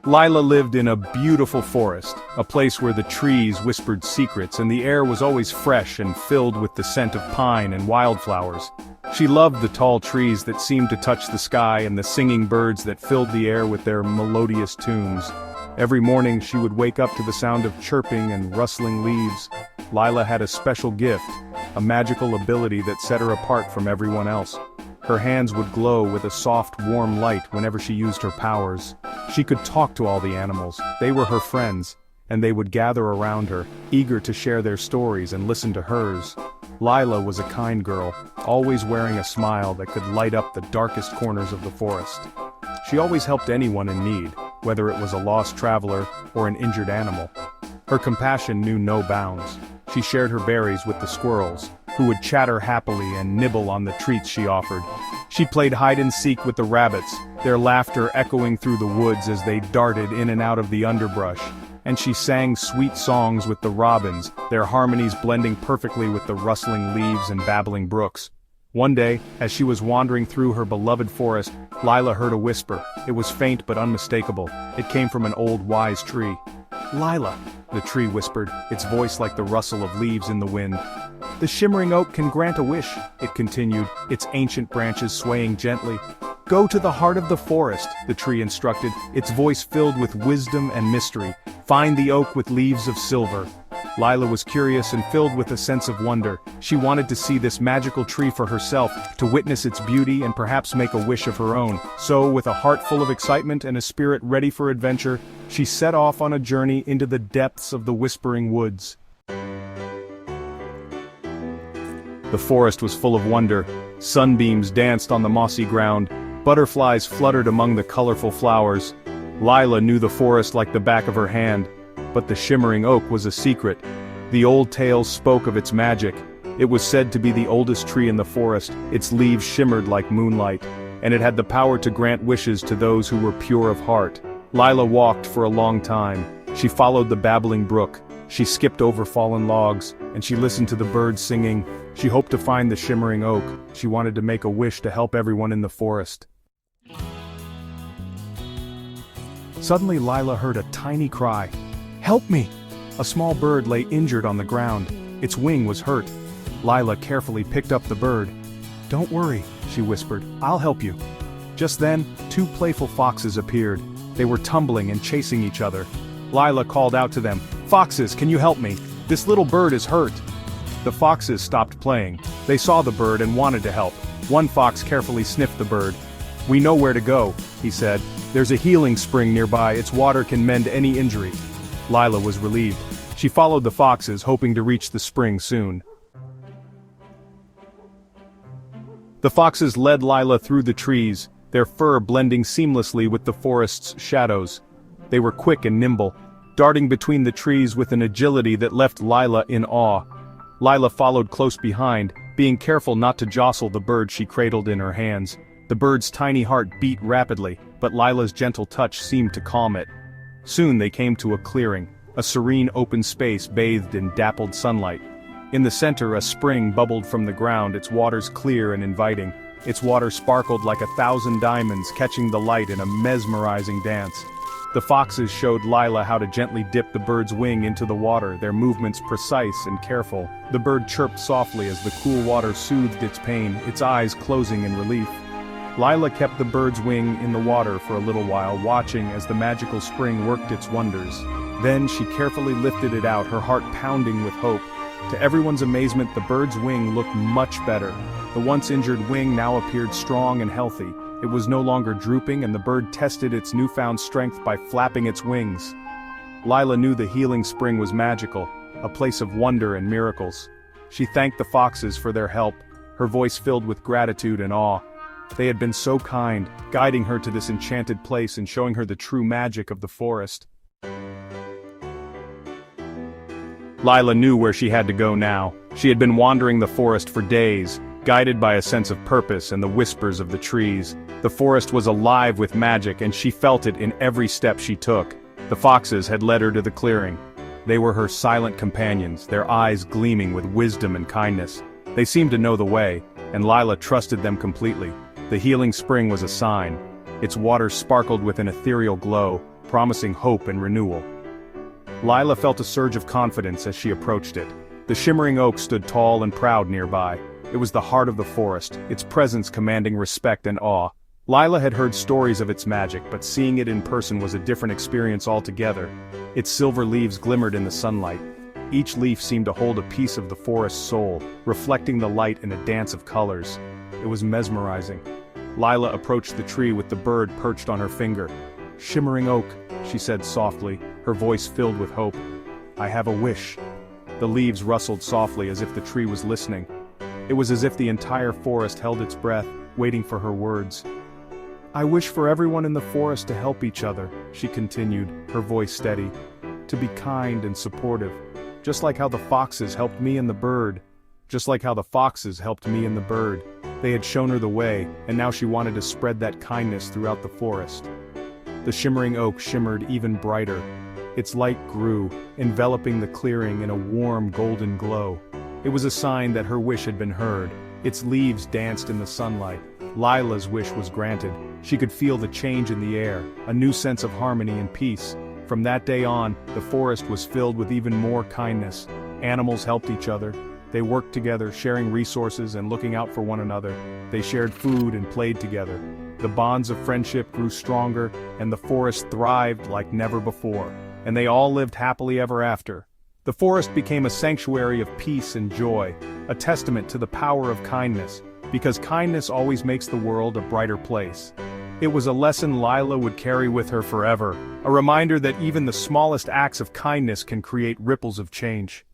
Lyla lived in a beautiful forest, a place where the trees whispered secrets and the air was always fresh and filled with the scent of pine and wildflowers. She loved the tall trees that seemed to touch the sky and the singing birds that filled the air with their melodious tunes. Every morning she would wake up to the sound of chirping and rustling leaves. Lyla had a special gift, a magical ability that set her apart from everyone else. Her hands would glow with a soft, warm light whenever she used her powers. She could talk to all the animals, they were her friends, and they would gather around her, eager to share their stories and listen to hers. Lyla was a kind girl, always wearing a smile that could light up the darkest corners of the forest. She always helped anyone in need, whether it was a lost traveler or an injured animal. Her compassion knew no bounds. She shared her berries with the squirrels, who would chatter happily and nibble on the treats she offered. She played hide-and-seek with the rabbits, their laughter echoing through the woods as they darted in and out of the underbrush. And she sang sweet songs with the robins, their harmonies blending perfectly with the rustling leaves and babbling brooks. One day, as she was wandering through her beloved forest, Lyla heard a whisper. It was faint but unmistakable. It came from an old wise tree. "Lyla," the tree whispered, its voice like the rustle of leaves in the wind. "The shimmering oak can grant a wish," it continued, its ancient branches swaying gently. "Go to the heart of the forest," the tree instructed, its voice filled with wisdom and mystery. "Find the oak with leaves of silver." Lyla was curious and filled with a sense of wonder. She wanted to see this magical tree for herself, to witness its beauty and perhaps make a wish of her own. So, with a heart full of excitement and a spirit ready for adventure, she set off on a journey into the depths of the whispering woods. The forest was full of wonder. Sunbeams danced on the mossy ground. Butterflies fluttered among the colorful flowers. Lyla knew the forest like the back of her hand. But the shimmering oak was a secret. The old tales spoke of its magic. It was said to be the oldest tree in the forest, its leaves shimmered like moonlight, and it had the power to grant wishes to those who were pure of heart. Lyla walked for a long time. She followed the babbling brook. She skipped over fallen logs, and she listened to the birds singing. She hoped to find the shimmering oak. She wanted to make a wish to help everyone in the forest. Suddenly Lyla heard a tiny cry. "Help me!" A small bird lay injured on the ground. Its wing was hurt. Lyla carefully picked up the bird. "Don't worry," she whispered, "I'll help you." Just then, two playful foxes appeared. They were tumbling and chasing each other. Lyla called out to them, "Foxes, can you help me? This little bird is hurt." The foxes stopped playing. They saw the bird and wanted to help. One fox carefully sniffed the bird. "We know where to go," he said. "There's a healing spring nearby. Its water can mend any injury." Lyla was relieved. She followed the foxes, hoping to reach the spring soon. The foxes led Lyla through the trees, their fur blending seamlessly with the forest's shadows. They were quick and nimble, darting between the trees with an agility that left Lyla in awe. Lyla followed close behind, being careful not to jostle the bird she cradled in her hands. The bird's tiny heart beat rapidly, but Lyla's gentle touch seemed to calm it. Soon they came to a clearing, a serene open space bathed in dappled sunlight. In the center a spring bubbled from the ground, its waters clear and inviting. Its water sparkled like 1,000 diamonds, catching the light in a mesmerizing dance. The foxes showed Lyla how to gently dip the bird's wing into the water, their movements precise and careful. The bird chirped softly as the cool water soothed its pain, its eyes closing in relief. Lyla kept the bird's wing in the water for a little while, watching as the magical spring worked its wonders. Then she carefully lifted it out, her heart pounding with hope. To everyone's amazement, the bird's wing looked much better. The once injured wing now appeared strong and healthy. It was no longer drooping, and the bird tested its newfound strength by flapping its wings. Lyla knew the healing spring was magical, a place of wonder and miracles. She thanked the foxes for their help, her voice filled with gratitude and awe. They had been so kind, guiding her to this enchanted place and showing her the true magic of the forest. Lyla knew where she had to go now. She had been wandering the forest for days, guided by a sense of purpose and the whispers of the trees. The forest was alive with magic, and she felt it in every step she took. The foxes had led her to the clearing. They were her silent companions, their eyes gleaming with wisdom and kindness. They seemed to know the way, and Lyla trusted them completely. The healing spring was a sign. Its waters sparkled with an ethereal glow, promising hope and renewal. Lyla felt a surge of confidence as she approached it. The shimmering oak stood tall and proud nearby. It was the heart of the forest, its presence commanding respect and awe. Lyla had heard stories of its magic, but seeing it in person was a different experience altogether. Its silver leaves glimmered in the sunlight. Each leaf seemed to hold a piece of the forest's soul, reflecting the light in a dance of colors. It was mesmerizing. Lyla approached the tree with the bird perched on her finger. "Shimmering oak," she said softly, her voice filled with hope. "I have a wish." The leaves rustled softly as if the tree was listening. It was as if the entire forest held its breath, waiting for her words. "I wish for everyone in the forest to help each other," she continued, her voice steady. "To be kind and supportive. Just like how the foxes helped me and the bird. Just like how the foxes helped me and the bird." They had shown her the way, and now she wanted to spread that kindness throughout the forest. The shimmering oak shimmered even brighter. Its light grew, enveloping the clearing in a warm golden glow. It was a sign that her wish had been heard. Its leaves danced in the sunlight. Lyla's wish was granted. She could feel the change in the air, a new sense of harmony and peace. From that day on, the forest was filled with even more kindness. Animals helped each other. They worked together, sharing resources and looking out for one another. They shared food and played together. The bonds of friendship grew stronger, and the forest thrived like never before. And they all lived happily ever after. The forest became a sanctuary of peace and joy, a testament to the power of kindness, because kindness always makes the world a brighter place. It was a lesson Lyla would carry with her forever, a reminder that even the smallest acts of kindness can create ripples of change.